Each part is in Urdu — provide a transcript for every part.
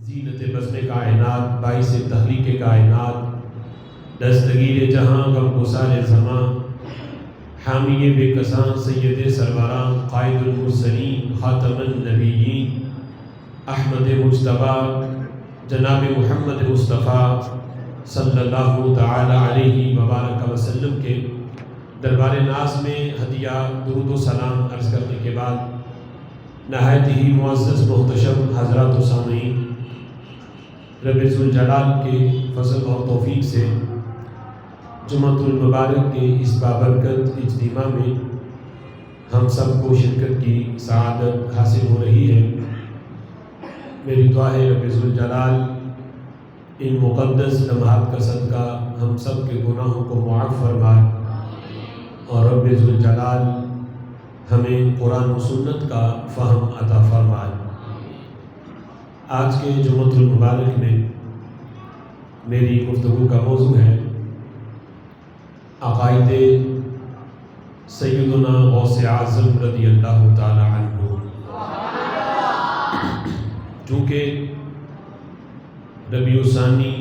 زینت بزم کائنات، باعث تخلیق کائنات، دستگیر جہاں غم گسار زمان، حامی بے کساں سید سروران، قائد المرسلین خاتم النبیین، احمد مجتبیٰ جناب محمد مصطفیٰ صلی اللہ تعالی علیہ وبارک وسلم کے دربار ناز میں ہدیہ درود و سلام عرض کرنے کے بعد نہایت ہی معزز محتشم حضرات و سامعین، رب ذوالجلال کے فضل اور توفیق سے جمعۃ المبارک کے اس بابرکت اجتماع میں ہم سب کو شرکت کی سعادت حاصل ہو رہی ہے۔ میری دعا ہے رب ذوالجلال ان مقدس لمحات کا صدقہ ہم سب کے گناہوں کو معاف فرمائے، اور رب ذوالجلال ہمیں قرآن و سنت کا فہم عطا فرمائے۔ آج کے جمعۃ المبارک میں میری گفتگو کا موضوع ہے عقائد سیدنا غوث اعظم رضی اللہ تعالی عنہ۔ چونکہ ربیع الثانی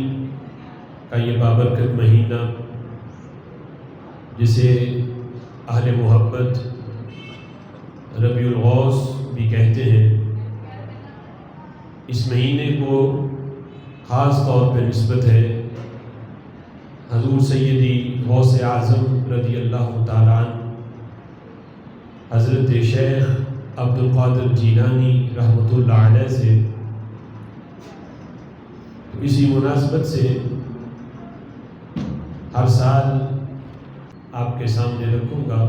کا یہ بابرکت مہینہ جسے اہل محبت ربیع الغوث بھی کہتے ہیں، اس مہینے کو خاص طور پہ نسبت ہے حضور سیدی غوث اعظم رضی اللہ تعالیٰ عنہ حضرت شیخ عبد القادر جیلانی رحمۃ اللہ علیہ سے۔ اسی مناسبت سے ہر سال آپ کے سامنے رکھوں گا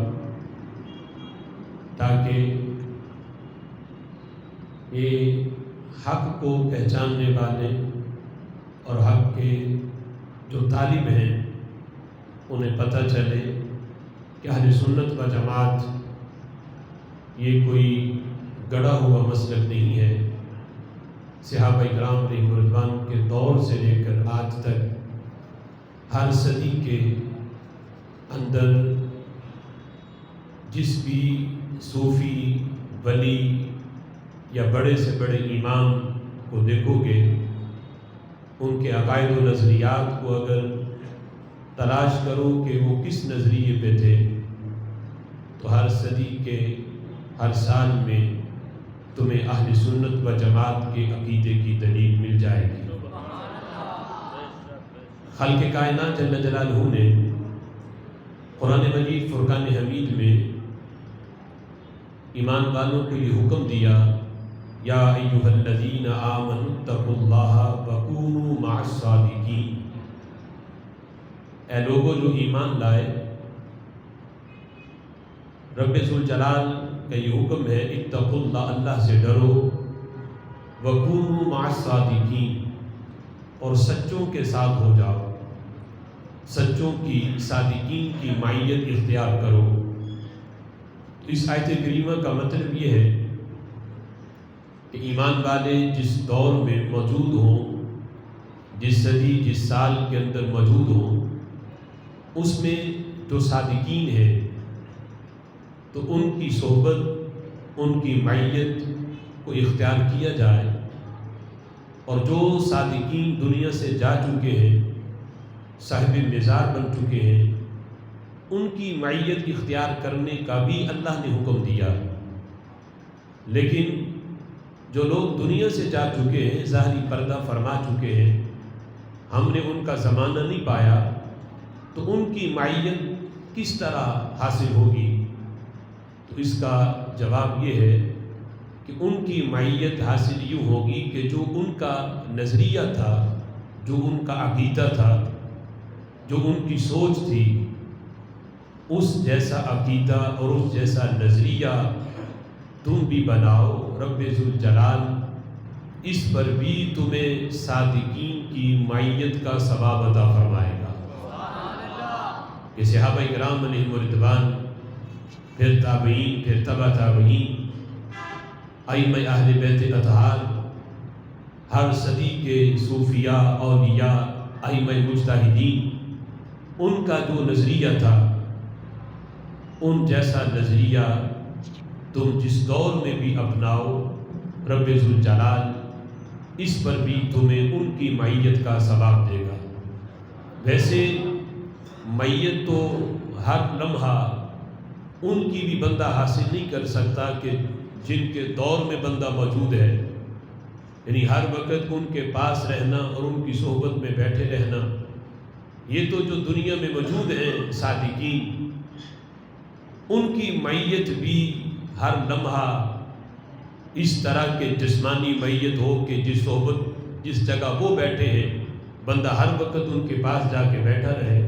تاکہ یہ حق کو پہچاننے والے اور حق کے جو طالب ہیں انہیں پتہ چلے کہ اہل سنت و جماعت یہ کوئی گڑھا ہوا مسلک نہیں ہے۔ صحابہ کرام علیہم رضوان کے دور سے لے کر آج تک ہر صدی کے اندر جس بھی صوفی ولی یا بڑے سے بڑے امام کو دیکھو گے، ان کے عقائد و نظریات کو اگر تلاش کرو کہ وہ کس نظریے پہ تھے، تو ہر صدی کے ہر سال میں تمہیں اہل سنت و جماعت کے عقیدے کی دلیل مل جائے گی۔ خالق کائنات جل جلالہ نے قرآن مجید فرقان حمید میں ایمان والوں کو یہ حکم دیا، یا ایھا الذین آمنوا اتقوا اللہ وکونوا مع الصادقین، اے لوگو جو ایمان لائے، رب ذوالجلال کا یہ حکم ہے اتقوا اللہ، اللہ سے ڈرو، وکونوا مع الصادقین، اور سچوں کے ساتھ ہو جاؤ، سچوں کی صادقین کی معیت اختیار کرو۔ تو اس آیت کریمہ کا مطلب یہ ہے کہ ایمان والے جس دور میں موجود ہوں، جس صدی جس سال کے اندر موجود ہوں، اس میں جو صادقین ہیں تو ان کی صحبت، ان کی معیت کو اختیار کیا جائے، اور جو صادقین دنیا سے جا چکے ہیں، صاحب مزار بن چکے ہیں، ان کی معیت اختیار کرنے کا بھی اللہ نے حکم دیا۔ لیکن جو لوگ دنیا سے جا چکے ہیں، ظاہری پردہ فرما چکے ہیں، ہم نے ان کا زمانہ نہیں پایا، تو ان کی معیت کس طرح حاصل ہوگی؟ تو اس کا جواب یہ ہے کہ ان کی معیت حاصل یوں ہوگی کہ جو ان کا نظریہ تھا، جو ان کا عقیدہ تھا، جو ان کی سوچ تھی، اس جیسا عقیدہ اور اس جیسا نظریہ تم بھی بناؤ۔ رب ذوالجلال اس پر بھی تمہیں صادقین کی معیت کا ثواب عطا فرمائے گا۔ کہ صحابہ کرام علیہم رضوان، پھر تابعین، پھر تبع تابعین، ائمہ اہل بیت اطہار، ہر صدی کے صوفیاء، اولیاء، ائمہ مجتہدین، ان کا جو نظریہ تھا، ان جیسا نظریہ تم جس دور میں بھی اپناؤ، رب ذوالجلال اس پر بھی تمہیں ان کی معیت کا ثواب دے گا۔ ویسے معیت تو ہر لمحہ ان کی بھی بندہ حاصل نہیں کر سکتا کہ جن کے دور میں بندہ موجود ہے، یعنی ہر وقت ان کے پاس رہنا اور ان کی صحبت میں بیٹھے رہنا، یہ تو جو دنیا میں موجود ہیں صادقین، ان کی معیت بھی ہر لمحہ اس طرح کے جسمانی معیت ہو کہ جس صحبت جس جگہ وہ بیٹھے ہیں بندہ ہر وقت ان کے پاس جا کے بیٹھا رہے،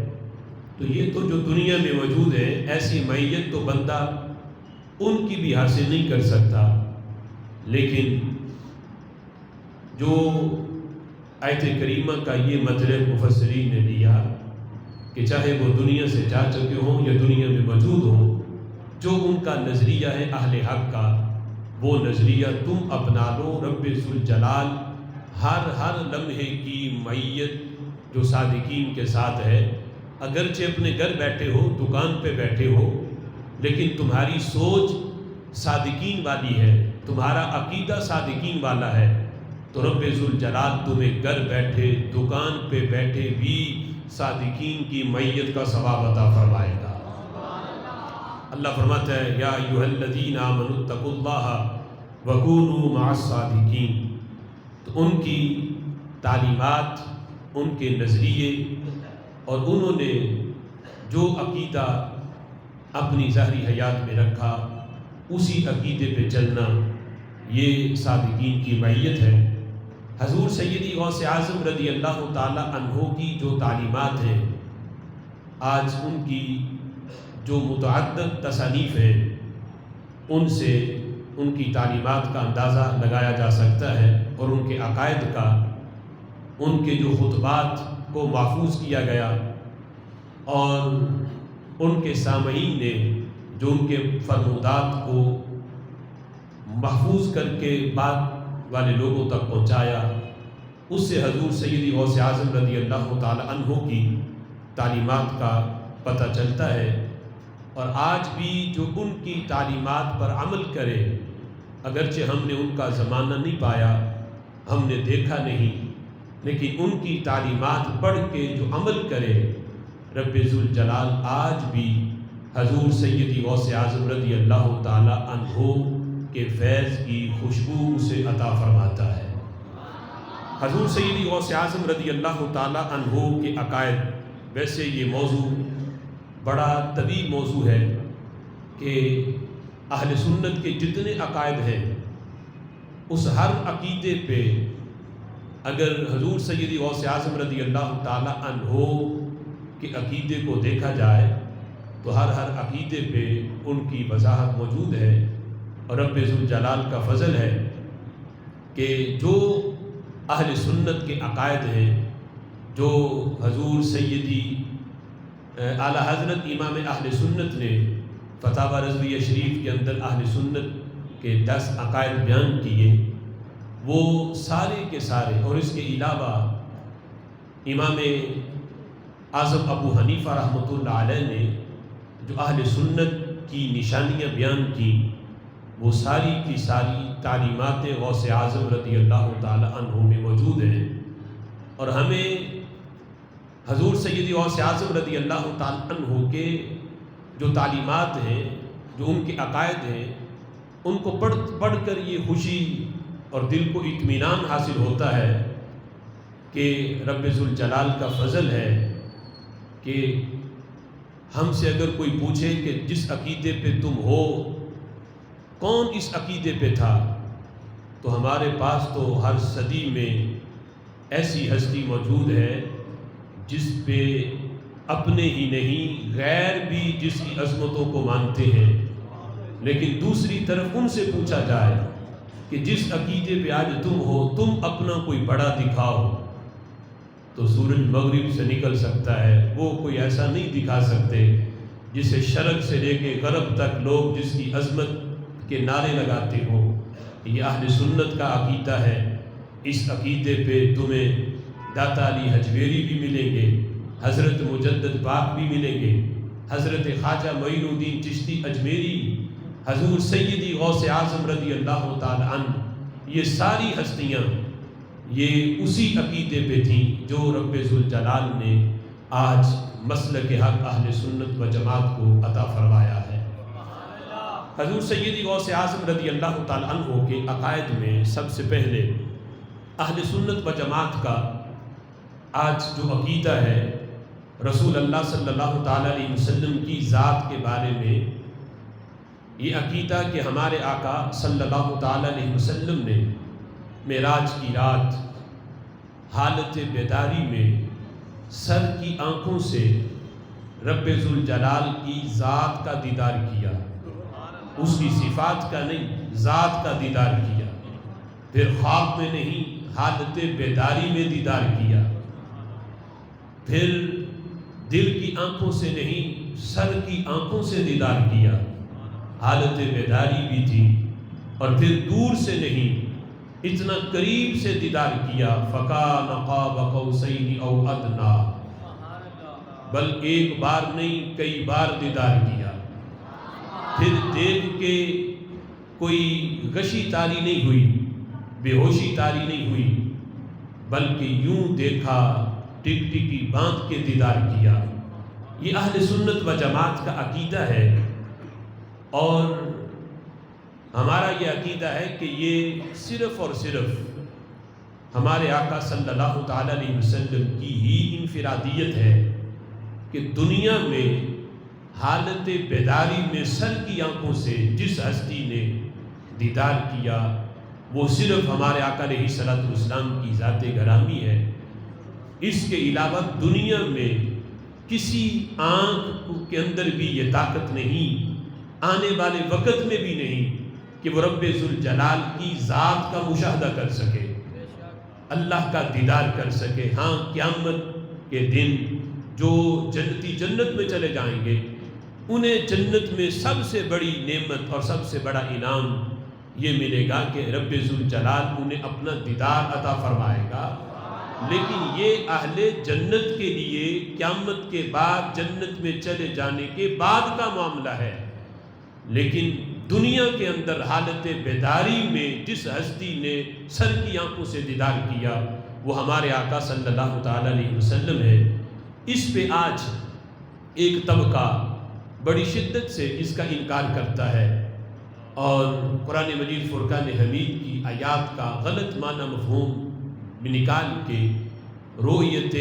تو یہ تو جو دنیا میں موجود ہے ایسی معیت تو بندہ ان کی بھی حاصل نہیں کر سکتا۔ لیکن جو آیت کریمہ کا یہ مطلب مفسرین نے لیا کہ چاہے وہ دنیا سے جا چکے ہوں یا دنیا میں موجود ہوں، جو ان کا نظریہ ہے اہل حق کا، وہ نظریہ تم اپنا لو۔ رب ذوالجلال ہر لمحے کی معیت جو صادقین کے ساتھ ہے، اگرچہ اپنے گھر بیٹھے ہو، دکان پہ بیٹھے ہو، لیکن تمہاری سوچ صادقین والی ہے، تمہارا عقیدہ صادقین والا ہے، تو رب ذوالجلال تمہیں گھر بیٹھے دکان پہ بیٹھے بھی صادقین کی معیت کا ثواب عطا فرمائے گا۔ اللہ فرماتا ہے یا ایھا الذین آمنوا اتقوا اللہ وکونوا مع الصادقین۔ تو ان کی تعلیمات، ان کے نظریے اور انہوں نے جو عقیدہ اپنی ظاہری حیات میں رکھا اسی عقیدے پہ چلنا، یہ صادقین کی معیت ہے۔ حضور سیدی غوث اعظم رضی اللہ تعالی عنہ کی جو تعلیمات ہیں، آج ان کی جو متعدد تصانیف ہیں ان سے ان کی تعلیمات کا اندازہ لگایا جا سکتا ہے، اور ان کے عقائد کا، ان کے جو خطبات کو محفوظ کیا گیا اور ان کے سامعین نے جو ان کے فرمودات کو محفوظ کر کے بعد والے لوگوں تک پہنچایا، اس سے حضور سیدی غوث اعظم رضی اللہ تعالی عنہ کی تعلیمات کا پتہ چلتا ہے۔ اور آج بھی جو ان کی تعلیمات پر عمل کرے، اگرچہ ہم نے ان کا زمانہ نہیں پایا، ہم نے دیکھا نہیں، لیکن ان کی تعلیمات پڑھ کے جو عمل کرے، رب ذوالجلال آج بھی حضور سیدی غوث اعظم رضی اللہ تعالی عنہ کے فیض کی خوشبو اسے عطا فرماتا ہے۔ حضور سیدی غوث اعظم رضی اللہ تعالی عنہ کے عقائد، ویسے یہ موضوع بڑا طویل موضوع ہے کہ اہل سنت کے جتنے عقائد ہیں اس ہر عقیدے پہ اگر حضور سیدی غوث اعظم رضی اللہ تعالی عنہ کے عقیدے کو دیکھا جائے تو ہر عقیدے پہ ان کی وضاحت موجود ہے۔ اور رب ذوالجلال کا فضل ہے کہ جو اہل سنت کے عقائد ہیں، جو حضور سیدی اعلیٰ حضرت امام اہل سنت نے فتاوی رضویہ شریف کے اندر اہل سنت کے 10 عقائد بیان کیے، وہ سارے کے سارے، اور اس کے علاوہ امام اعظم ابو حنیفہ رحمۃ اللہ علیہ نے جو اہل سنت کی نشانیاں بیان کی، وہ ساری کی ساری تعلیمات غوث اعظم رضی اللہ تعالی عنہ میں موجود ہیں۔ اور ہمیں حضور سیدی غوث اعظم رضی اللہ تعالی عنہ کے جو تعلیمات ہیں، جو ان کے عقائد ہیں، ان کو پڑھ کر یہ خوشی اور دل کو اطمینان حاصل ہوتا ہے کہ رب ذوالجلال کا فضل ہے کہ ہم سے اگر کوئی پوچھے کہ جس عقیدے پہ تم ہو کون اس عقیدے پہ تھا، تو ہمارے پاس تو ہر صدی میں ایسی ہستی موجود ہے جس پہ اپنے ہی نہیں غیر بھی جس کی عظمتوں کو مانتے ہیں، لیکن دوسری طرف ان سے پوچھا جائے کہ جس عقیدے پہ آج تم ہو تم اپنا کوئی بڑا دکھاؤ، تو سورج مغرب سے نکل سکتا ہے، وہ کوئی ایسا نہیں دکھا سکتے جسے شرق سے لے کے غرب تک لوگ جس کی عظمت کے نعرے لگاتے ہو۔ یہ اہل سنت کا عقیدہ ہے۔ اس عقیدے پہ تمہیں داتا علی حجویری بھی ملیں گے، حضرت مجدد پاک بھی ملیں گے، حضرت خواجہ معین الدین چشتی اجمیری، حضور سیدی غوث اعظم رضی اللہ تعالی عنہ، یہ ساری ہستیاں یہ اسی عقیدے پہ تھیں جو رب ذوالجلال نے آج مسلک حق اہل سنت و جماعت کو عطا فرمایا ہے۔ حضور سیدی غوث اعظم رضی اللہ تعالیٰ عنہ کے عقائد میں سب سے پہلے اہل سنت و جماعت کا آج جو عقیدہ ہے رسول اللہ صلی اللہ تعالیٰ علیہ وسلم کی ذات کے بارے میں، یہ عقیدہ کہ ہمارے آقا صلی اللہ تعالیٰ علیہ وسلم نے معراج کی رات حالت بیداری میں سر کی آنکھوں سے رب ذوالجلال کی ذات کا دیدار کیا، اس کی صفات کا نہیں، ذات کا دیدار کیا، پھر خواب میں نہیں حالت بیداری میں دیدار کیا، پھر دل کی آنکھوں سے نہیں سر کی آنکھوں سے دیدار کیا، حالت بیداری بھی تھی، اور پھر دور سے نہیں اتنا قریب سے دیدار کیا، فَكَانَ قَابَ قَوْسَيْنِ أَوْ أَدْنَىٰ، بل ایک بار نہیں کئی بار دیدار کیا، پھر دیکھ کے کوئی غشی طاری نہیں ہوئی، بے ہوشی طاری نہیں ہوئی، بلکہ یوں دیکھا ٹک ٹکی باندھ کے دیدار کیا۔ یہ اہل سنت و جماعت کا عقیدہ ہے، اور ہمارا یہ عقیدہ ہے کہ یہ صرف اور صرف ہمارے آقا صلی اللہ تعالیٰ علیہ وسلم کی ہی انفرادیت ہے کہ دنیا میں حالت بیداری میں سر کی آنکھوں سے جس ہستی نے دیدار کیا وہ صرف ہمارے آقا علیہ الصلوۃ والسلام کی ذات گرامی ہے۔ اس کے علاوہ دنیا میں کسی آنکھ کے اندر بھی یہ طاقت نہیں، آنے والے وقت میں بھی نہیں کہ وہ رب ذوالجلال کی ذات کا مشاہدہ کر سکے، اللہ کا دیدار کر سکے۔ ہاں، قیامت کے دن جو جنتی جنت میں چلے جائیں گے انہیں جنت میں سب سے بڑی نعمت اور سب سے بڑا انعام یہ ملے گا کہ رب ذوالجلال انہیں اپنا دیدار عطا فرمائے گا، لیکن یہ اہل جنت کے لیے قیامت کے بعد جنت میں چلے جانے کے بعد کا معاملہ ہے۔ لیکن دنیا کے اندر حالت بیداری میں جس ہستی نے سر کی آنکھوں سے دیدار کیا وہ ہمارے آقا صلی اللہ تعالیٰ علیہ وسلم ہے۔ اس پہ آج ایک طبقہ بڑی شدت سے اس کا انکار کرتا ہے، اور قرآن مجید فرقان حمید کی آیات کا غلط معنی مفہوم نکال کے رؤیت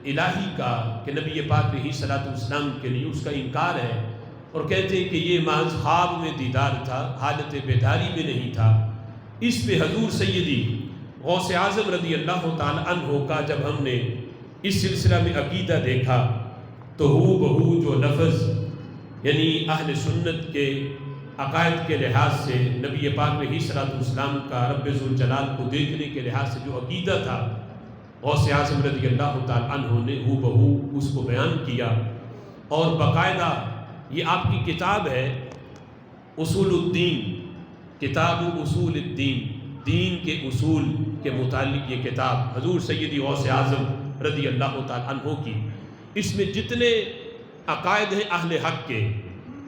الہی کا کہ نبی پاک علیہ الصلوۃ والسلام کے لیے اس کا انکار ہے، اور کہتے ہیں کہ یہ محض خواب میں دیدار تھا، حالت بیداری میں نہیں تھا۔ اس پہ حضور سیدی غوث اعظم رضی اللہ تعالی عنہ کا جب ہم نے اس سلسلہ میں عقیدہ دیکھا تو ہو بہو جو لفظ یعنی اہل سنت کے عقائد کے لحاظ سے نبی پاک علیہ الصلوۃ والسلام کا رب ذوالجلال کو دیکھنے کے لحاظ سے جو عقیدہ تھا غوث اعظم رضی اللہ تعالی عنہ نے ہو بہو اس کو بیان کیا، اور باقاعدہ یہ آپ کی کتاب ہے اصول الدین، کتاب اصول الدین، دین کے اصول کے متعلق یہ کتاب حضور سیدی غوث اعظم رضی اللہ تعالی عنہ کی، اس میں جتنے عقائد ہیں اہل حق کے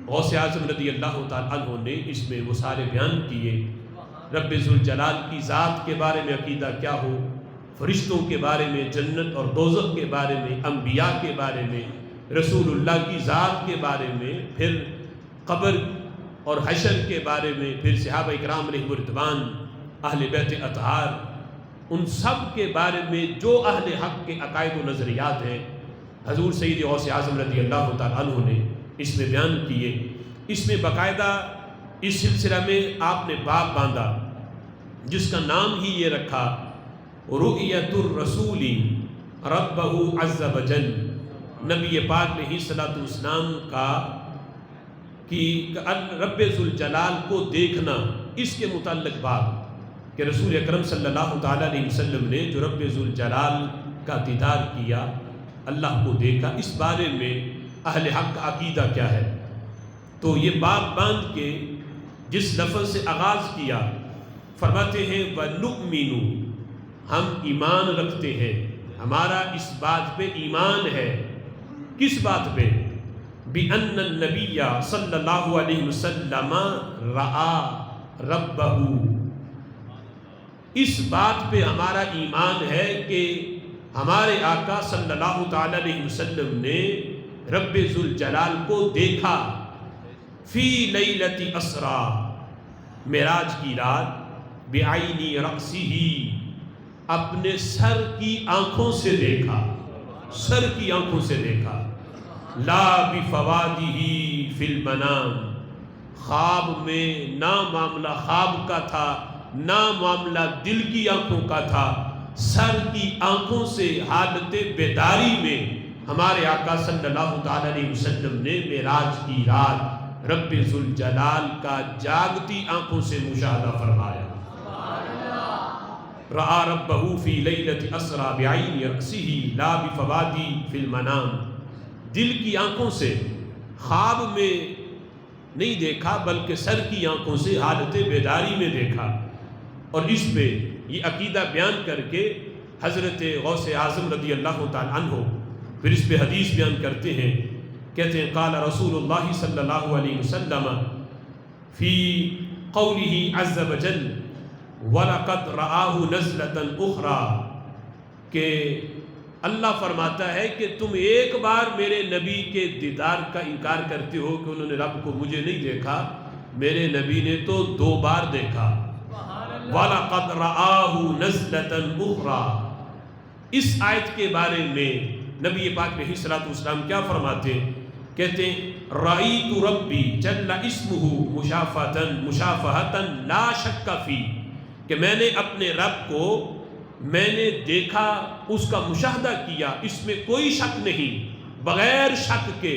غوث اعظم رضی اللہ تعالی عنہ نے اس میں وہ سارے بیان کیے۔ رب ذوالجلال کی ذات کے بارے میں عقیدہ کیا ہو، فرشتوں کے بارے میں، جنت اور دوزخ کے بارے میں، انبیاء کے بارے میں، رسول اللہ کی ذات کے بارے میں، پھر قبر اور حشر کے بارے میں، پھر صحابہ اکرام علیہم رضوان، اہل بیت اطہار، ان سب کے بارے میں جو اہل حق کے عقائد و نظریات ہیں حضور سید غوث اعظم رضی اللہ تعالیٰ عنہ نے اس میں بیان کیے۔ اس میں باقاعدہ اس سلسلہ میں آپ نے باب باندھا جس کا نام ہی یہ رکھا رؤیت الرسول ربہ عز وجل، نبی پاک علیہ الصلوۃ والسلام کا کہ رب ذوالجلال کو دیکھنا، اس کے متعلق باب کہ رسول اکرم صلی اللہ تعالیٰ علیہ وسلم نے جو رب ذوالجلال کا دیدار کیا، اللہ کو دیکھا، اس بارے میں اہل حق کا عقیدہ کیا ہے۔ تو یہ باب باندھ کے جس لفظ سے آغاز کیا فرماتے ہیں وَنُؤْمِنُ، ہم ایمان رکھتے ہیں، ہمارا اس بات پہ ایمان ہے۔ کس بات پہ؟ بِأَنَّ النَّبِيَّ صلی اللہ علیہ وسلم رَآ رَبَّهُ، اس بات پہ ہمارا ایمان ہے کہ ہمارے آقا صلی اللہ تعالی علیہ وسلم نے رب ذوالجلال کو دیکھا فی لیلۃ اسرا، معراج کی رات، بعینی رأسہ، اپنے سر کی آنکھوں سے دیکھا، سر کی آنکھوں سے دیکھا، لا بفوادہ فی المنام، خواب میں نہ معاملہ خواب کا تھا نہ معاملہ دل کی آنکھوں کا تھا، سر کی آنکھوں سے حالت بیداری میں ہمارے آقا صلی اللہ تعالی علیہ وسلم نے معراج کی رات رب ذوالجلال کا جاگتی آنکھوں سے مشاہدہ فرمایا۔ رأى ربہ فی لیلۃ اسرا بعین رأسہ لا بفوادی فی المنام، دل کی آنکھوں سے، خواب میں نہیں دیکھا بلکہ سر کی آنکھوں سے حالت بیداری میں دیکھا۔ اور اس پہ یہ عقیدہ بیان کر کے حضرت غوث اعظم رضی اللہ تعالی عنہ پھر اس پہ حدیث بیان کرتے ہیں، کہتے ہیں قال رسول اللہ صلی اللہ علیہ وسلم فی قولہ عز وجل وَلَقَدْ رَآهُ نَزْلَةً أُخْرَى، کہ اللہ فرماتا ہے کہ تم ایک بار میرے نبی کے دیدار کا انکار کرتے ہو کہ انہوں نے رب کو مجھے نہیں دیکھا، میرے نبی نے تو 2 بار دیکھا۔ وَلَقَدْ رَآهُ نَزْلَةً أُخْرَى، اس آیت کے بارے میں نبی پاک علیہ الصلوۃ والسلام کیا فرماتے ہیں؟ کہتے ہیں رَأَيْتُ رَبِّي جَلَّ اسْمُهُ مُشَافَهَةً لَا شَكَّ فِيهِ، کہ میں نے اپنے رب کو میں نے دیکھا، اس کا مشاہدہ کیا، اس میں کوئی شک نہیں، بغیر شک کے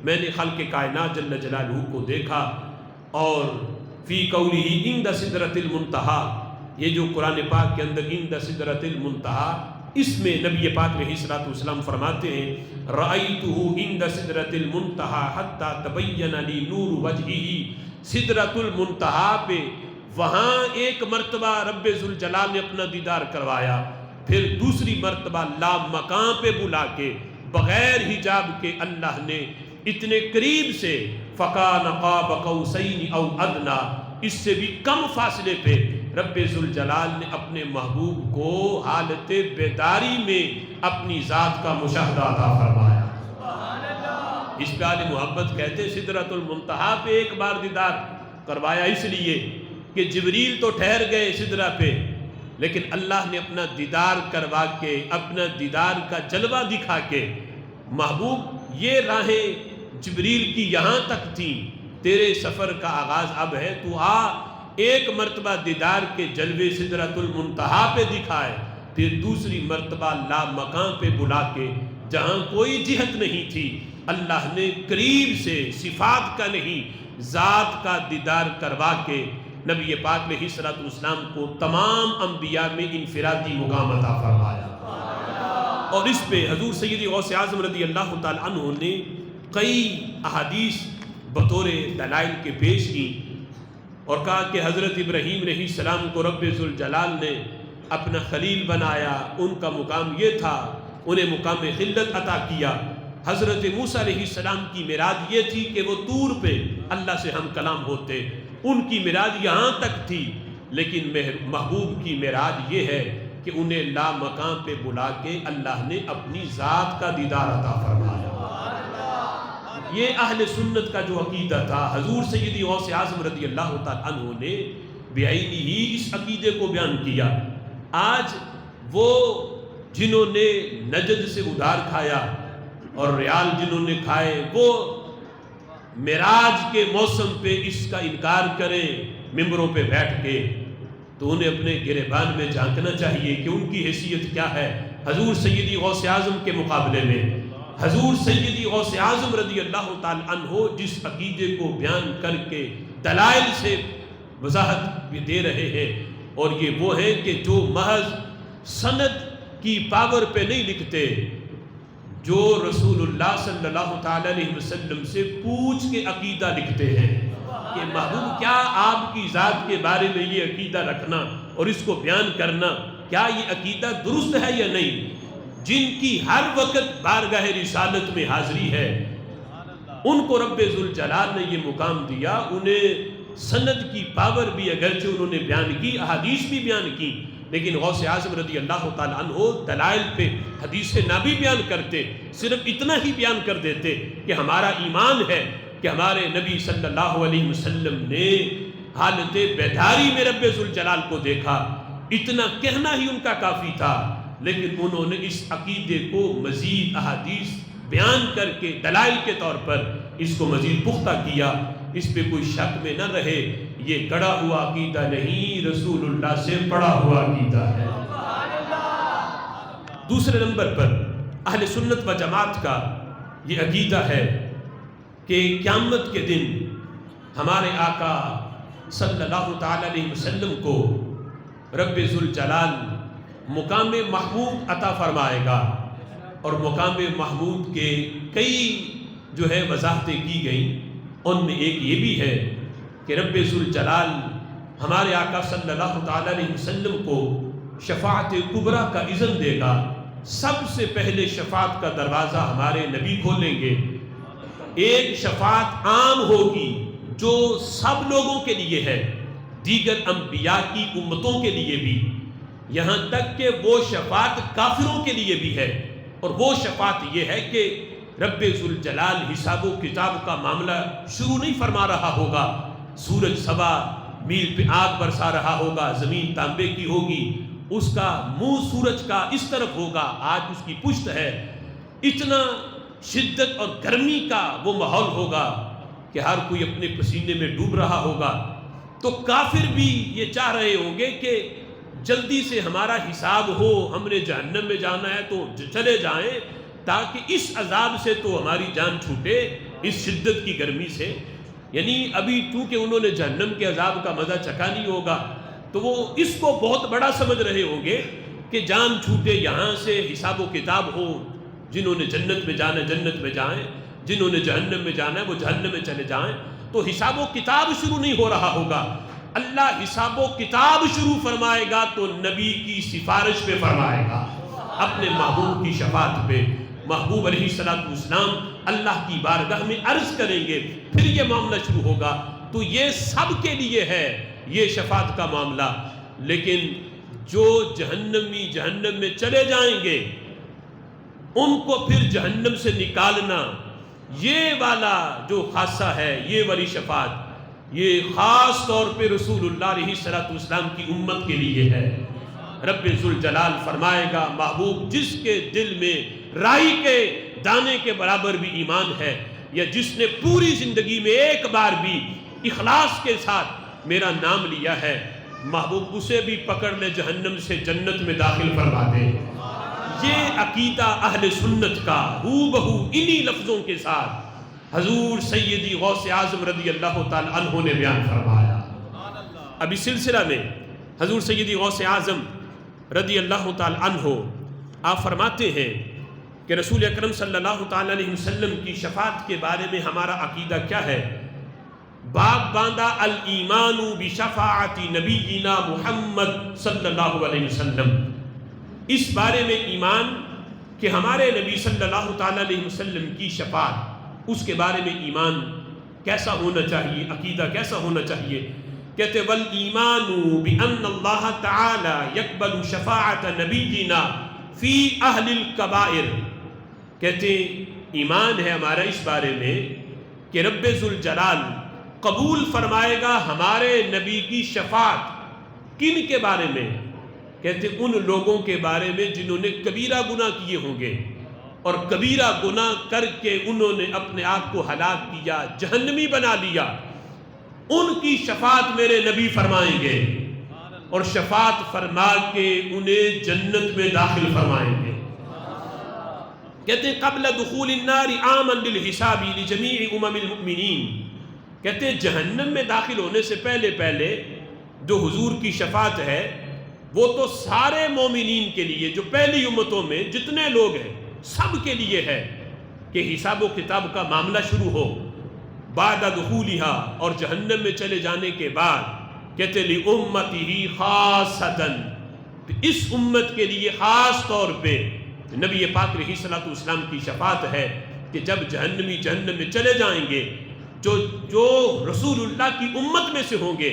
میں نے خلق کائنات جل جلالہ کو دیکھا۔ اور فی قولہ عند سدرۃ المنتہی، یہ جو قرآن پاک کے اندر عند سدرۃ المنتہی، اس میں نبی پاک علیہ الصلوۃ والسلام فرماتے ہیں رأیتہ عند سدرۃ المنتہی حتی تبین لی نور وجہہ، سدرۃ المنتہی پہ وہاں ایک مرتبہ رب ذوالجلال نے اپنا دیدار کروایا، پھر دوسری مرتبہ لا مکان پہ بلا کے بغیر حجاب کے اللہ نے اتنے قریب سے فَكَانَ قَابَ قَوْسَيْنِ أَوْ أَدْنَىٰ، اس سے بھی کم فاصلے پہ رب ذوالجلال نے اپنے محبوب کو حالت بیداری میں اپنی ذات کا مشاہدہ عطا فرمایا۔ اس پہ اہل محبت کہتے سدرۃ المنتہی پہ ایک بار دیدار کروایا، اس لیے کہ جبریل تو ٹھہر گئے سدرہ پہ، لیکن اللہ نے اپنا دیدار کروا کے، اپنا دیدار کا جلوہ دکھا کے، محبوب یہ راہیں جبریل کی یہاں تک تھیں، تیرے سفر کا آغاز اب ہے، تو آ ایک مرتبہ دیدار کے جلوے سدرۃ المنتہی پہ دکھائے، پھر دوسری مرتبہ لا مکان پہ بلا کے جہاں کوئی جہت نہیں تھی، اللہ نے قریب سے صفات کا نہیں ذات کا دیدار کروا کے نبی پاک علیہ الصلوۃ والسلام کو تمام انبیاء میں انفرادی مقام عطا فرمایا۔ اور اس پہ حضور سیدی غوث اعظم رضی اللہ تعالی عنہ نے کئی احادیث بطور دلائل کے پیش کی اور کہا کہ حضرت ابراہیم علیہ السلام کو رب ذوالجلال نے اپنا خلیل بنایا، ان کا مقام یہ تھا، انہیں مقام خلت عطا کیا۔ حضرت موسیٰ علیہ السلام کی معراج یہ تھی کہ وہ طور پہ اللہ سے ہم کلام ہوتے، ان کی معراج یہاں تک تھی، لیکن محبوب کی معراج یہ ہے کہ انہیں لا مکان پہ بلا کے اللہ نے اپنی ذات کا دیدار عطا فرمایا۔ یہ اہل سنت کا جو عقیدہ تھا، حضور سیدی غوث اعظم رضی اللہ تعالی عنہ نے بعینہ ہی اس عقیدے کو بیان کیا۔ آج وہ جنہوں نے نجد سے ادھار کھایا اور ریال جنہوں نے کھائے، وہ معراج کے موسم پہ اس کا انکار کریں ممبروں پہ بیٹھ کے، تو انہیں اپنے گریبان میں جھانکنا چاہیے کہ ان کی حیثیت کیا ہے حضور سیدی غوث اعظم کے مقابلے میں۔ حضور سیدی غوث اعظم رضی اللہ تعالی عنہ جس عقیدے کو بیان کر کے دلائل سے وضاحت بھی دے رہے ہیں، اور یہ وہ ہے کہ جو محض سند کی پاور پہ نہیں لکھتے، جو رسول اللہ صلی اللہ تعالی علیہ وسلم سے پوچھ کے عقیدہ لکھتے ہیں کہ محبوب کیا آپ کی ذات کے بارے میں یہ عقیدہ رکھنا اور اس کو بیان کرنا، کیا یہ عقیدہ درست ہے یا نہیں؟ جن کی ہر وقت بارگاہ رسالت میں حاضری ہے، ان کو رب ذوالجلال نے یہ مقام دیا، انہیں سند کی پاور بھی اگرچہ انہوں نے بیان کی، احادیث بھی بیان کی، لیکن غوث اعظم رضی اللہ تعالیٰ عنہ دلائل پہ حدیث نبی بیان کرتے، صرف اتنا ہی بیان کر دیتے کہ ہمارا ایمان ہے کہ ہمارے نبی صلی اللہ علیہ وسلم نے حالت بیداری میں رب ذوالجلال کو دیکھا، اتنا کہنا ہی ان کا کافی تھا۔ لیکن انہوں نے اس عقیدے کو مزید احادیث بیان کر کے دلائل کے طور پر اس کو مزید پختہ کیا، اس پہ کوئی شک میں نہ رہے، یہ گڑا ہوا عقیدہ نہیں، رسول اللہ سے پڑھا ہوا عقیدہ ہے۔ دوسرے نمبر پر اہل سنت و جماعت کا یہ عقیدہ ہے کہ قیامت کے دن ہمارے آقا صلی اللہ تعالی علیہ وسلم کو رب ذوالجلال مقام محمود عطا فرمائے گا، اور مقام محمود کے کئی جو ہے وضاحتیں کی گئیں، ان میں ایک یہ بھی ہے کہ رب ذوالجلال ہمارے آقا صلی اللہ تعالی علیہ وسلم کو شفاعت کبریٰ کا اذن دے گا، سب سے پہلے شفاعت کا دروازہ ہمارے نبی کھولیں گے۔ ایک شفاعت عام ہوگی جو سب لوگوں کے لیے ہے، دیگر انبیاء کی امتوں کے لیے بھی، یہاں تک کہ وہ شفاعت کافروں کے لیے بھی ہے، اور وہ شفاعت یہ ہے کہ رب ذوالجلال حساب و کتاب کا معاملہ شروع نہیں فرما رہا ہوگا، سورج سوا میل پہ آگ برسا رہا ہوگا، زمین تانبے کی ہوگی، اس کا منہ سورج کا اس طرف ہوگا، آج اس کی پشت ہے، اتنا شدت اور گرمی کا وہ ماحول ہوگا کہ ہر کوئی اپنے پسینے میں ڈوب رہا ہوگا۔ تو کافر بھی یہ چاہ رہے ہوں گے کہ جلدی سے ہمارا حساب ہو، ہم نے جہنم میں جانا ہے تو چلے جائیں، تاکہ اس عذاب سے تو ہماری جان چھوٹے، اس شدت کی گرمی سے۔ یعنی ابھی چونکہ انہوں نے جہنم کے عذاب کا مزہ چکھا نہیں ہوگا، تو وہ اس کو بہت بڑا سمجھ رہے ہوں گے کہ جان چھوٹے، یہاں سے حساب و کتاب ہو، جنہوں نے جنت میں جانا ہے جنت میں جائیں، جنہوں نے جہنم میں جانا ہے وہ جہنم میں چلے جائیں۔ تو حساب و کتاب شروع نہیں ہو رہا ہوگا، اللہ حساب و کتاب شروع فرمائے گا تو نبی کی سفارش پہ فرمائے گا، اپنے محبوب کی شفاعت پہ۔ محبوب علیہ السلام اللہ کی بارگاہ میں عرض کریں گے، پھر یہ معاملہ شروع ہوگا۔ تو یہ سب کے لیے ہے یہ شفاعت کا معاملہ، لیکن جو جہنمی جہنم میں چلے جائیں گے ان کو پھر جہنم سے نکالنا، یہ والا جو خاصہ ہے، یہ والی شفاعت، یہ خاص طور پہ رسول اللہ علیہ السلام کی امت کے لیے ہے۔ رب ذوالجلال فرمائے گا، محبوب جس کے دل میں رائی کے دانے کے برابر بھی ایمان ہے، یا جس نے پوری زندگی میں ایک بار بھی اخلاص کے ساتھ میرا نام لیا ہے، محبوب اسے بھی پکڑ لے جہنم سے جنت میں داخل فرما دے۔ یہ عقیدہ اہل سنت کا ہو بہو انہی لفظوں کے ساتھ حضور سیدی غوث اعظم رضی اللہ تعالی عنہ نے بیان فرمایا۔ اب اس سلسلہ میں حضور سیدی غوث اعظم رضی اللہ تعالی عنہ آپ فرماتے ہیں کہ رسول اکرم صلی اللہ تعالی علیہ وسلم کی شفاعت کے بارے میں ہمارا عقیدہ کیا ہے؟ باب باندھا الایمان بشفاعت نبینا محمد صلی اللہ علیہ وسلم، اس بارے میں ایمان کہ ہمارے نبی صلی اللہ تعالی علیہ وسلم کی شفاعت، اس کے بارے میں ایمان کیسا ہونا چاہیے، عقیدہ کیسا ہونا چاہیے؟ کہتے والایمان بان اللہ تعالی یقبل شفاعت نبینا فی اہل الکبائر، کہتے ایمان ہے ہمارا اس بارے میں کہ رب ذوالجلال قبول فرمائے گا ہمارے نبی کی شفاعت، کن کے بارے میں؟ کہتے ان لوگوں کے بارے میں جنہوں نے کبیرہ گناہ کیے ہوں گے، اور کبیرہ گناہ کر کے انہوں نے اپنے آپ کو ہلاک کیا، جہنمی بنا لیا، ان کی شفاعت میرے نبی فرمائیں گے، اور شفاعت فرما کے انہیں جنت میں داخل فرمائیں گے۔ کہتے ہیں قبل دخول النار عاما للحساب لجمیع المؤمنین، کہتے ہیں جہنم میں داخل ہونے سے پہلے جو حضور کی شفاعت ہے وہ تو سارے مومنین کے لیے، جو پہلی امتوں میں جتنے لوگ ہیں سب کے لیے ہے کہ حساب و کتاب کا معاملہ شروع ہو بعد دخولہا، اور جہنم میں چلے جانے کے بعد کہتے لِأُمَّتِهِ خاصتاً، اس امت کے لیے خاص طور پہ نبی پاک علیہ السلام کی شفاعت ہے کہ جب جہنمی جہنم میں چلے جائیں گے، جو رسول اللہ کی امت میں سے ہوں گے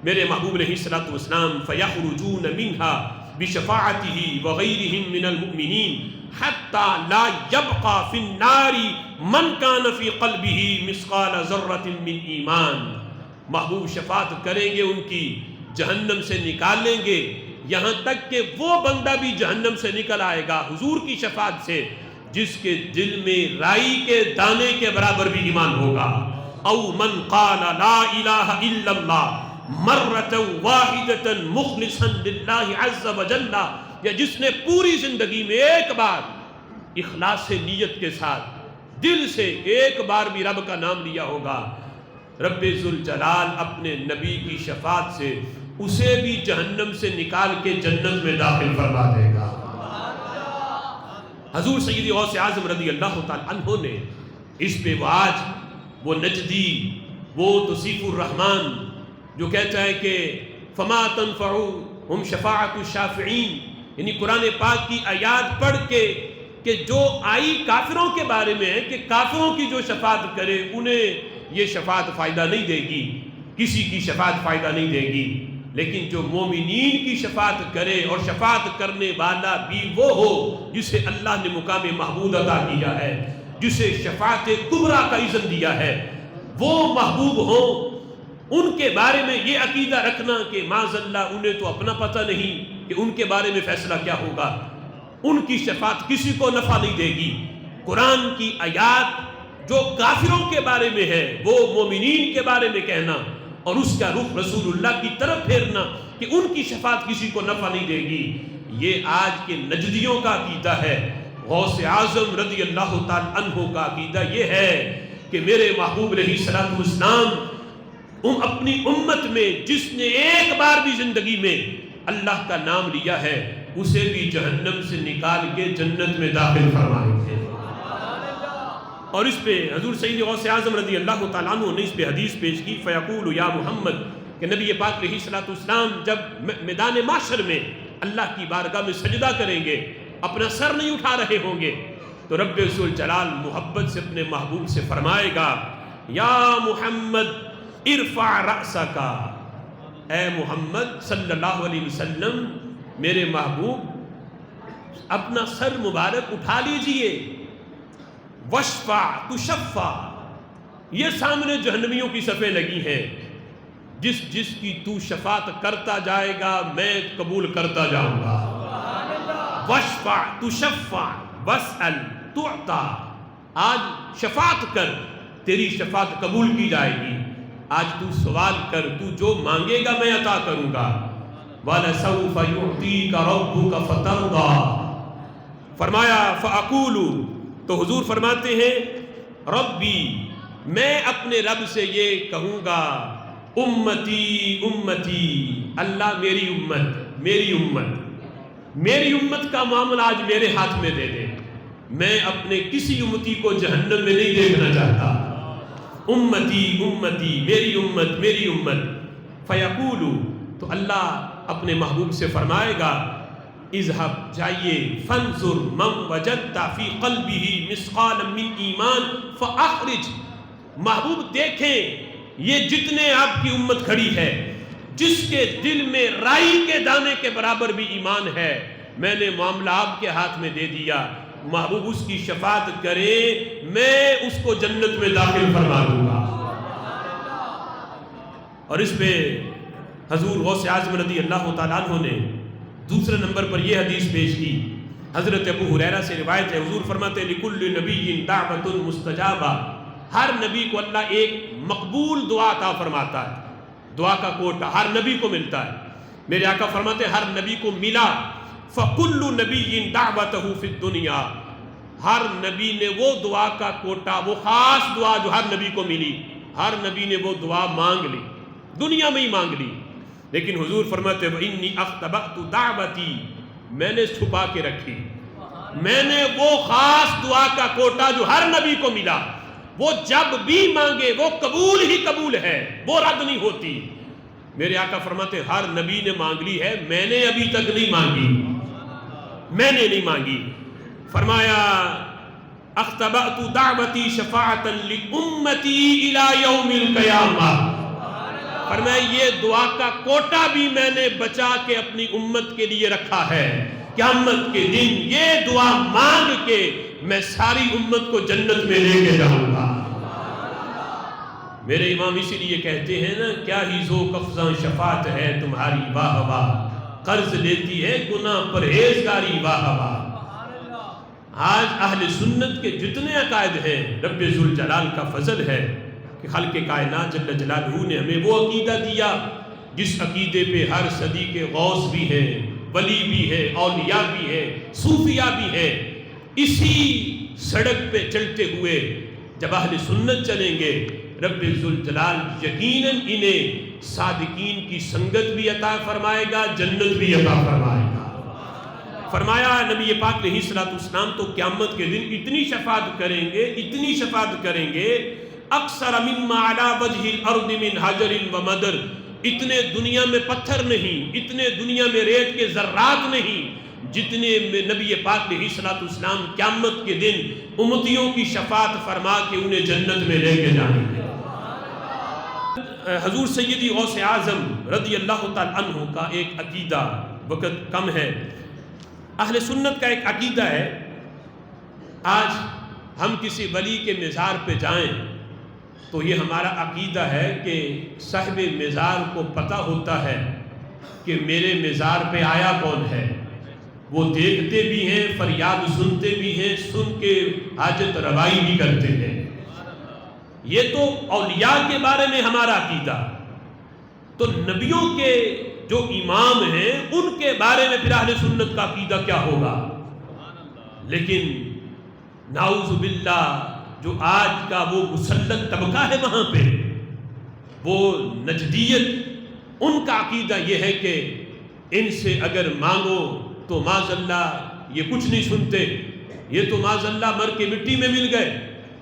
میرے محبوب علیہ الصلوۃ والسلام فیخرجون منہا بشفاعتہ وغیرہم من المؤمنین حتی لا یبقى فی النار من کان فی قلبہ مثقال ذرۃ من ایمان. محبوب شفاعت کریں گے ان کی، جہنم سے نکالیں گے، یہاں تک کہ وہ بندہ بھی جہنم سے نکل آئے گا حضور کی شفاعت سے جس کے دل میں رائی کے دانے کے برابر بھی ایمان ہوگا. او من قال لا الہ الا اللہ مرۃ واحدۃ مخلصا للہ عز وجل، یا جس نے پوری زندگی میں ایک بار اخلاص نیت کے ساتھ دل سے ایک بار بھی رب کا نام لیا ہوگا، رب ذوالجلال اپنے نبی کی شفاعت سے اسے بھی جہنم سے نکال کے جنت میں داخل فرما دے گا. حضور سیدی غوث اعظم رضی اللہ تعالی عنہ نے اس پہ وہ نجدی، وہ توصیف الرحمن جو کہتا ہے کہ فما تنفعهم شفاعت الشافعین، یعنی قرآن پاک کی آیات پڑھ کے کہ جو آئی کافروں کے بارے میں ہے کہ کافروں کی جو شفاعت کرے انہیں یہ شفاعت فائدہ نہیں دے گی، کسی کی شفاعت فائدہ نہیں دے گی، لیکن جو مومنین کی شفاعت کرے اور شفاعت کرنے والا بھی وہ ہو جسے اللہ نے مقام محمود عطا کیا ہے، جسے شفاعت کبریٰ کا اذن دیا ہے، وہ محبوب ہوں. ان کے بارے میں یہ عقیدہ رکھنا کہ معاذ اللہ انہیں تو اپنا پتہ نہیں کہ ان کے بارے میں فیصلہ کیا ہوگا، ان کی شفاعت کسی کو نفع نہیں دے گی. قرآن کی آیات جو کافروں کے بارے میں ہے وہ مومنین کے بارے میں کہنا اور اس کا رخ رسول اللہ کی طرف پھیرنا کہ ان کی شفاعت کسی کو نفع نہیں دے گی، یہ آج کے نجدیوں کا عقیدہ ہے. غوث اعظم رضی اللہ تعالی عنہ کا عقیدہ یہ ہے کہ میرے محبوب علیہ الصلوۃ والسلام اپنی امت میں جس نے ایک بار بھی زندگی میں اللہ کا نام لیا ہے اسے بھی جہنم سے نکال کے جنت میں داخل فرمائیں گے. اور اس پہ حضور سید غوث اعظم رضی اللہ تعالیٰ عنہ نے اس پہ حدیث پیش کی فیقول یا محمد، کہ نبی پاک علیہ الصلوۃ والسلام جب میدان محشر میں اللہ کی بارگاہ میں سجدہ کریں گے، اپنا سر نہیں اٹھا رہے ہوں گے، تو رب ذوالجلال محبت سے اپنے محبوب سے فرمائے گا یا محمد ارفع رأسک، اے محمد صلی اللہ علیہ وسلم میرے محبوب اپنا سر مبارک اٹھا لیجئے. وشفع تشفع، یہ سامنے جہنمیوں کی صفیں لگی ہیں، جس کی تو شفاعت کرتا جائے گا میں قبول کرتا جاؤں گا. وشفع تشفع واسأل تعطى، آج شفاعت کر تیری شفاعت قبول کی جائے گی، آج تو سوال کر تو جو مانگے گا میں عطا کروں گا. وَلَسَوْفَ يُعْطِيكَ رَبُّكَ فَتَرْضَى، فرمایا فَأَقُولُ، تو حضور فرماتے ہیں ربی، میں اپنے رب سے یہ کہوں گا امتی امتی، اللہ میری امت میری امت میری امت کا معاملہ آج میرے ہاتھ میں دے دے، میں اپنے کسی امتی کو جہنم میں نہیں دیکھنا چاہتا. امتی امتی میری امت میری امت. فیقول، تو اللہ اپنے محبوب سے فرمائے گا اذهب، جائیے، فانظر من وجدت فی قلبہ مثقالا من ایمان فاخرج، محبوب دیکھیں یہ جتنے آپ کی امت کھڑی ہے جس کے دل میں رائی کے دانے کے برابر بھی ایمان ہے، میں نے معاملہ آپ کے ہاتھ میں دے دیا، محبوب اس کی شفاعت کرے میں اس کو جنت میں داخل فرما دوں گا. اور اس پہ حضور غوث اعظم رضی اللہ تعالیٰ عنہ نے دوسرے نمبر پر یہ حدیث پیش کی. حضرت ابو ہریرہ سے روایت ہے، حضور فرماتے ہیں لِكُلِّ نَبِيٍّ دَعْوَةٌ مُسْتَجَابَةٌ، ہر نبی کو اللہ ایک مقبول دعا عطا فرماتا ہے، دعا کا کوٹا ہر نبی کو ملتا ہے. میرے آقا فرماتے ہیں ہر نبی کو ملا. فَكُلُّ نَبِيٍّ دَعْوَتَهُ فِي الدُّنْيَا، ہر نبی نے وہ دعا کا کوٹا، وہ خاص دعا جو ہر نبی کو ملی، ہر نبی نے وہ دعا مانگ لی، دنیا میں ہی مانگ لی. لیکن حضور فرماتے ہیں وَإِنِّي أَخْتَبَأْتُ دَعْوَتِي، میں نے چھپا کے رکھی، میں نے وہ خاص دعا کا کوٹا جو ہر نبی کو ملا، وہ جب بھی مانگے وہ قبول ہی قبول ہے، وہ رد نہیں ہوتی. میرے آقا فرماتے ہیں ہر نبی نے مانگ لی ہے، میں نے ابھی تک نہیں مانگی، میں نے نہیں مانگی. فرمایا اختبأت دعوتی شفاعتا لأمتی الى یوم القیامہ، فرمایا یہ دعا کا کوٹا بھی میں نے بچا کے اپنی امت کے لیے رکھا ہے، قیامت کے دن یہ دعا مانگ کے میں ساری امت کو جنت میں لے کے جاؤں گا۔ میرے امام اسی لیے کہتے ہیں نا، کیا ہی ذوق افزاں شفاعت ہے تمہاری واہ واہ، قرض لیتی ہے گناہ پرہیزگاری واہ واہ۔ آج اہل سنت کے جتنے عقائد ہیں، رب ذوالجلال کا فضل ہے کہ خالق کائنات جل جلالہ نے ہمیں وہ عقیدہ دیا جس عقیدے پہ ہر صدی کے غوث بھی ہیں، ولی بھی ہے، اولیاء بھی ہے، صوفیاء بھی ہے۔ اسی سڑک پہ چلتے ہوئے جب اہل سنت چلیں گے، رب ذوالجلال یقیناً انہیں صادقین کی سنگت بھی عطا فرمائے گا، جنت بھی عطا فرمائے گا۔ فرمایا نبی پاک علیہ السلام تو قیامت کے دن اتنی شفاعت کریں گے، اتنی شفاعت کریں گے، اکثر مما علی وجہ الارض من حجر و مدر، اتنے دنیا میں پتھر نہیں، اتنے دنیا میں ریت کے ذرات نہیں جتنے نبی پاک علیہ السلام قیامت کے دن امتیوں کی شفاعت فرما کے انہیں جنت میں لے کے جائیں گے۔ حضور سیدی غوث اعظم رضی اللہ تعالی عنہ کا ایک عقیدہ، وقت کم ہے، اہل سنت کا ایک عقیدہ ہے، آج ہم کسی ولی کے مزار پہ جائیں تو یہ ہمارا عقیدہ ہے کہ صاحب مزار کو پتہ ہوتا ہے کہ میرے مزار پہ آیا کون ہے، وہ دیکھتے بھی ہیں، فریاد سنتے بھی ہیں، سن کے حاجت روائی بھی کرتے ہیں۔ یہ تو اولیاء کے بارے میں ہمارا عقیدہ، تو نبیوں کے جو امام ہیں ان کے بارے میں پھر اہل سنت کا عقیدہ کیا ہوگا؟ لیکن نعوذ باللہ جو آج کا وہ مسلط طبقہ ہے وہاں پہ، وہ نجدیت، ان کا عقیدہ یہ ہے کہ ان سے اگر مانگو تو معاذ اللہ یہ کچھ نہیں سنتے، یہ تو معاذ اللہ مر کے مٹی میں مل گئے،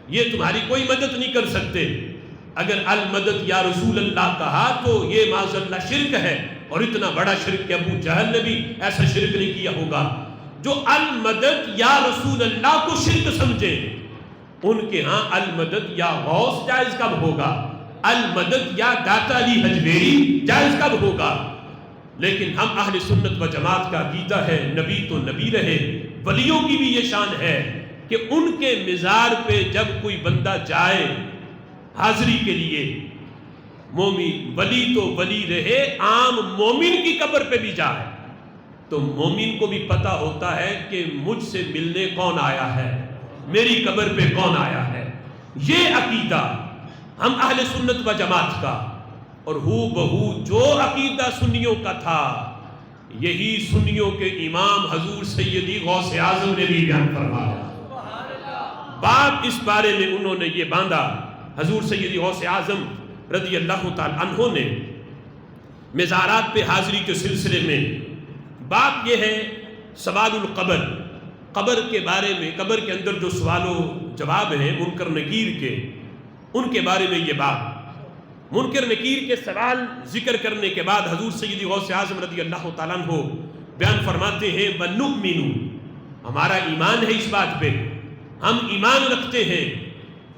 یہ تمہاری کوئی مدد نہیں کر سکتے۔ اگر المدد یا رسول اللہ کہا تو یہ معاذ اللہ شرک ہے، اور اتنا بڑا شرک کہ ابو جہل نے بھی ایسا شرک نہیں کیا ہوگا۔ جو المدد یا رسول اللہ کو شرک سمجھے، ان کے ہاں المدد یا غوث جائز کب ہوگا؟ المدد یا داتا علی حجویری جائز کب ہوگا؟ لیکن ہم اہل سنت و جماعت کا عقیدہ ہے نبی تو نبی رہے، ولیوں کی بھی یہ شان ہے کہ ان کے مزار پہ جب کوئی بندہ جائے حاضری کے لیے، مومن ولی تو ولی رہے، عام مومن کی قبر پہ بھی جائے تو مومن کو بھی پتہ ہوتا ہے کہ مجھ سے ملنے کون آیا ہے، میری قبر پہ کون آیا ہے۔ یہ عقیدہ ہم اہل سنت و جماعت کا، اور ہو بہو جو عقیدہ سنیوں کا تھا یہی سنیوں کے امام حضور سیدی غوث اعظم نے بھی بیان فرمایا۔ باب اس بارے میں انہوں نے یہ باندھا، حضور سیدی غوث اعظم رضی اللہ تعالی عنہ نے مزارات پہ حاضری کے سلسلے میں، بات یہ ہے سوال القبر، قبر کے بارے میں، قبر کے اندر جو سوال و جواب ہیں منکر نکیر کے، ان کے بارے میں یہ بات، منکر نکیر کے سوال ذکر کرنے کے بعد حضور سیدی غوث اعظم رضی اللہ تعالیٰ عنہ بیان فرماتے ہیں وَنُؤْمِنُ، ہمارا ایمان ہے اس بات پہ، ہم ایمان رکھتے ہیں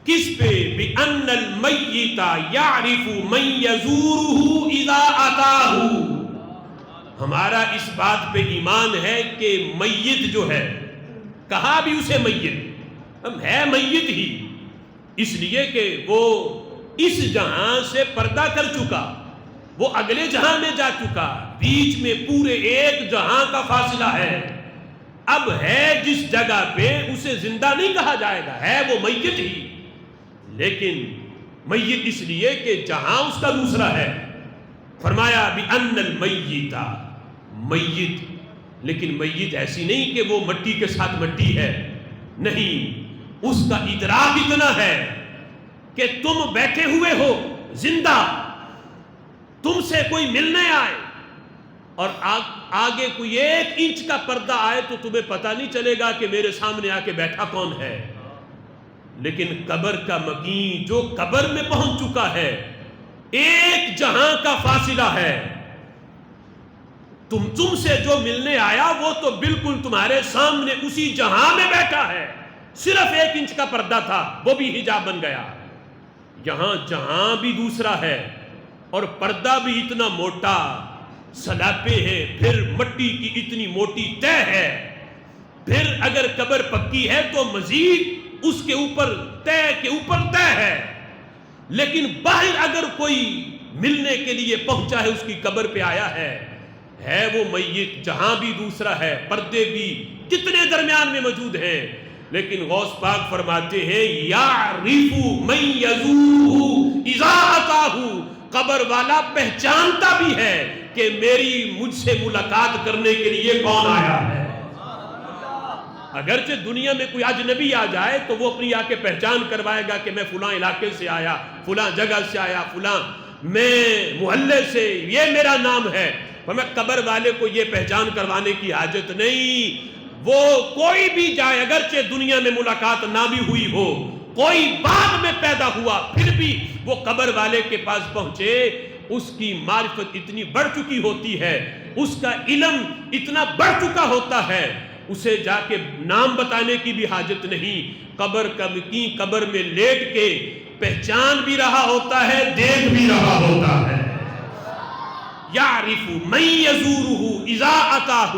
کس پہ؟ بِأَنَّ الْمَيِّتَ يَعْرِفُ مَنْ يَزُورُهُ إِذَا أَتَاهُ، ہمارا اس بات پہ ایمان ہے کہ میت جو ہے، کہا بھی اسے میت، ہم ہے میت ہی، اس لیے کہ وہ اس جہاں سے پردہ کر چکا، وہ اگلے جہاں میں جا چکا، بیچ میں پورے ایک جہاں کا فاصلہ ہے، اب ہے جس جگہ پہ اسے زندہ نہیں کہا جائے گا، ہے وہ میت ہی، لیکن میت اس لیے کہ جہاں اس کا دوسرا ہے۔ فرمایا بِأَنَّ الْمَيِّتَ، میت، لیکن میت ایسی نہیں کہ وہ مٹی کے ساتھ مٹی ہے، نہیں، اس کا ادراک اتنا ہے کہ تم بیٹھے ہوئے ہو زندہ، تم سے کوئی ملنے آئے اور آگے کوئی 1 انچ کا پردہ آئے تو تمہیں پتہ نہیں چلے گا کہ میرے سامنے آ کے بیٹھا کون ہے۔ لیکن قبر کا مکین جو قبر میں پہنچ چکا ہے، 1 جہاں کا فاصلہ ہے، تم سے جو ملنے آیا وہ تو بالکل تمہارے سامنے اسی جہاں میں بیٹھا ہے، صرف 1 انچ کا پردہ تھا، وہ بھی حجاب بن گیا۔ یہاں جہاں بھی دوسرا ہے، اور پردہ بھی اتنا موٹا، سلاپے ہیں، پھر مٹی کی اتنی موٹی تہ ہے، پھر اگر قبر پکی ہے تو مزید اس کے اوپر تہ کے اوپر تہ ہے، لیکن باہر اگر کوئی ملنے کے لیے پہنچا ہے، اس کی قبر پہ آیا ہے وہ میت جہاں بھی دوسرا ہے، پردے بھی کتنے درمیان میں موجود ہیں، لیکن غوث پاک فرماتے ہیں یعرف من یزورہ اذا اتاہ، قبر والا پہچانتا بھی ہے کہ مجھ سے ملاقات کرنے کے لیے کون آیا ہے۔ اگرچہ دنیا میں کوئی اجنبی آ جائے تو وہ اپنی آ کے پہچان کروائے گا کہ میں فلاں علاقے سے آیا، فلاں جگہ سے آیا، فلاں میں محلے سے، یہ میرا نام ہے، پر میں قبر والے کو یہ پہچان کروانے کی حاجت نہیں۔ وہ کوئی بھی جائے، اگرچہ دنیا میں ملاقات نہ بھی ہوئی ہو، کوئی بعد میں پیدا ہوا، پھر بھی وہ قبر والے کے پاس پہنچے، اس کی معرفت اتنی بڑھ چکی ہوتی ہے، اس کا علم اتنا بڑھ چکا ہوتا ہے، اسے جا کے نام بتانے کی بھی حاجت نہیں۔ قبر میں لیٹ کے پہچان بھی رہا ہوتا ہے، دیکھ بھی رہا ہوتا ہے۔ یعرف من یزورہ اذا اتاہ،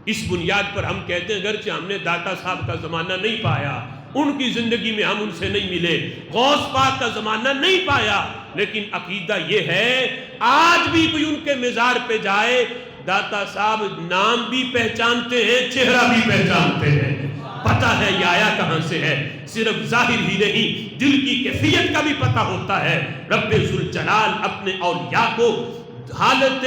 اس بنیاد پر ہم کہتے ہیں اگرچہ ہم نے داتا صاحب کا زمانہ نہیں پایا، ان کی زندگی میں ہم ان سے نہیں ملے، غوث پاک کا زمانہ نہیں پایا، لیکن عقیدہ یہ ہے آج بھی کوئی ان کے مزار پہ جائے، داتا صاحب نام بھی پہچانتے ہیں، چہرہ بھی پہچانتے ہیں، پتہ ہے یہ آیا کہاں سے ہے، صرف ظاہر ہی نہیں دل کی کیفیت کا بھی پتہ ہوتا ہے۔ رب ذوالجلال اپنے اولیاء کو حالت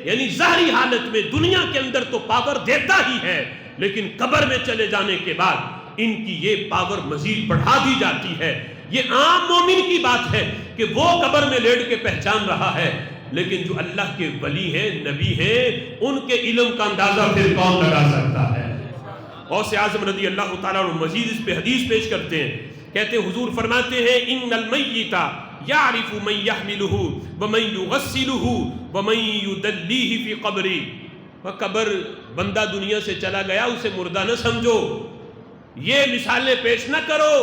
یعنی ظاہری حالت میں دنیا کے اندر تو پاور دیتا ہی ہے، لیکن قبر میں چلے جانے کے بعد ان کی یہ پاور مزید بڑھا دی جاتی ہے۔ یہ عام مومن کی بات ہے کہ وہ قبر میں لیٹ کے پہچان رہا ہے، لیکن جو اللہ کے ولی ہیں، نبی ہیں، ان کے علم کا اندازہ پھر کون لگا سکتا ہے۔ غوث اعظم رضی اللہ تعالیٰ عنہ مزید اس پہ حدیث پیش کرتے ہیں، کہتے ہیں حضور فرماتے ہیں ان المیت یعرف من یحملہ ومن یغسلہ ومن یدلیہ فی قبری، قبر بندہ دنیا سے چلا گیا اسے مردہ نہ سمجھو، یہ مثالیں پیش نہ کرو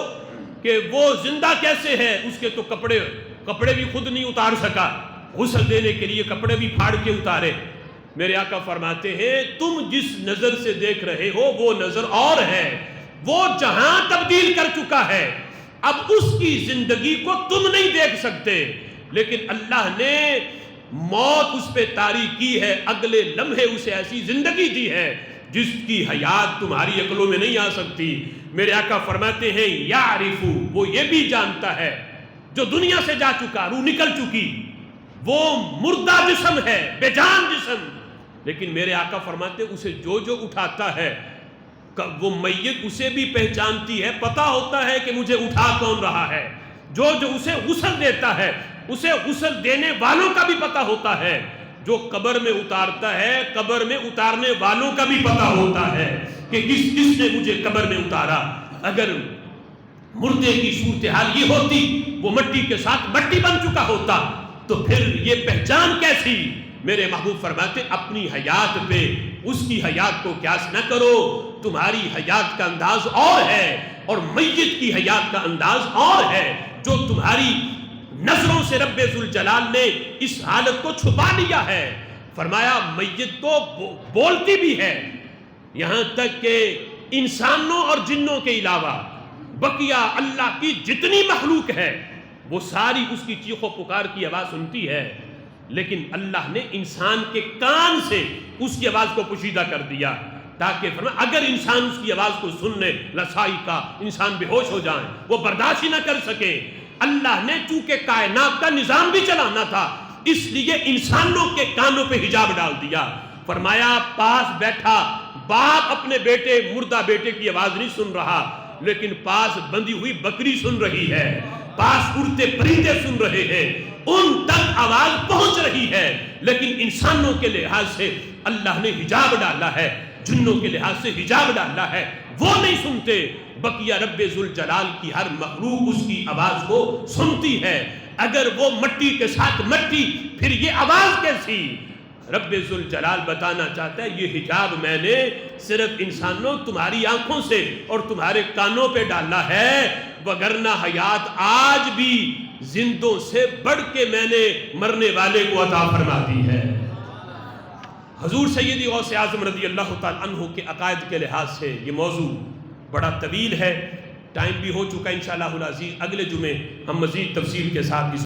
کہ وہ زندہ کیسے ہے، اس کے تو کپڑے بھی خود نہیں اتار سکا، غسل دینے کے لیے کپڑے بھی پھاڑ کے اتارے۔ میرے آقا فرماتے ہیں تم جس نظر سے دیکھ رہے ہو وہ نظر اور ہے، وہ جہاں تبدیل کر چکا ہے، اب اس کی زندگی کو تم نہیں دیکھ سکتے، لیکن اللہ نے موت اس پہ طاری کی ہے، اگلے لمحے اسے ایسی زندگی دی ہے جس کی حیات تمہاری عقلوں میں نہیں آ سکتی۔ میرے آقا فرماتے ہیں یعرف، وہ یہ بھی جانتا ہے جو دنیا سے جا چکا، روح نکل چکی، وہ مردہ جسم ہے، بے جان جسم، لیکن میرے آقا فرماتے ہیں اسے جو اٹھاتا ہے وہ میت اسے بھی پہچانتی ہے، پتہ ہوتا ہے کہ مجھے اٹھا کون رہا ہے، جو اسے غسل دیتا ہے اسے غسل دینے والوں کا بھی پتہ ہوتا ہے، جو قبر میں اتارتا ہے قبر میں اتارنے والوں کا بھی پتہ ہوتا ہے کہ کس نے مجھے قبر میں اتارا۔ اگر مردے کی صورتحال یہ ہوتی، وہ مٹی کے ساتھ مٹی بن چکا ہوتا، تو پھر یہ پہچان کیسی؟ میرے محبوب فرماتے اپنی حیات پہ اس کی حیات کو قیاس نہ کرو، تمہاری حیات کا انداز اور ہے اور میت کی حیات کا انداز اور ہے، جو تمہاری نظروں سے رب ذوالجلال نے اس حالت کو چھپا لیا ہے۔ فرمایا میت تو بولتی بھی ہے، یہاں تک کہ انسانوں اور جنوں کے علاوہ بقیہ اللہ کی جتنی مخلوق ہے وہ ساری اس کی چیخ و پکار کی آواز سنتی ہے، لیکن اللہ نے انسان کے کان سے اس کی آواز کو پوشیدہ کر دیا تاکہ فرمایا اگر انسان اس کی آواز کو سن لے لسائی کا، انسان بے ہوش ہو جائیں، وہ برداشت ہی نہ کر سکے۔ اللہ نے چونکہ کائنات کا نظام بھی چلانا تھا، اس لیے انسانوں کے کانوں پہ حجاب ڈال دیا۔ فرمایا پاس بیٹھا باپ اپنے بیٹے مردہ بیٹے کی آواز نہیں سن رہا، لیکن پاس بندھی ہوئی بکری سن رہی ہے، پاس اڑتے پرندے سن رہے ہیں، ان تک آواز پہنچ رہی ہے، لیکن انسانوں کے لحاظ سے اللہ نے حجاب ڈالا ہے، جنوں کے لحاظ سے حجاب ڈالا ہے، وہ نہیں سنتے۔ بقیہ رب ذوالجلال کی ہر مخلوق اس کی آواز کو سنتی ہے، اگر وہ مٹی کے ساتھ مٹی پھر یہ آواز کیسی؟ رب ذوالجلال بتانا چاہتا ہے یہ حجاب میں نے صرف انسانوں تمہاری آنکھوں سے اور تمہارے کانوں پہ ڈالا ہے، وگرنہ حیات آج بھی زندوں سے بڑھ کے میں نے مرنے والے کو عطا فرما دی ہے۔ حضور سیدی غوث اعظم رضی اللہ تعالی عنہ کے عقائد کے لحاظ سے یہ موضوع بڑا طویل ہے، ٹائم بھی ہو چکا، انشاءاللہ العزیز اگلے جمعے ہم مزید تفصیل کے ساتھ اس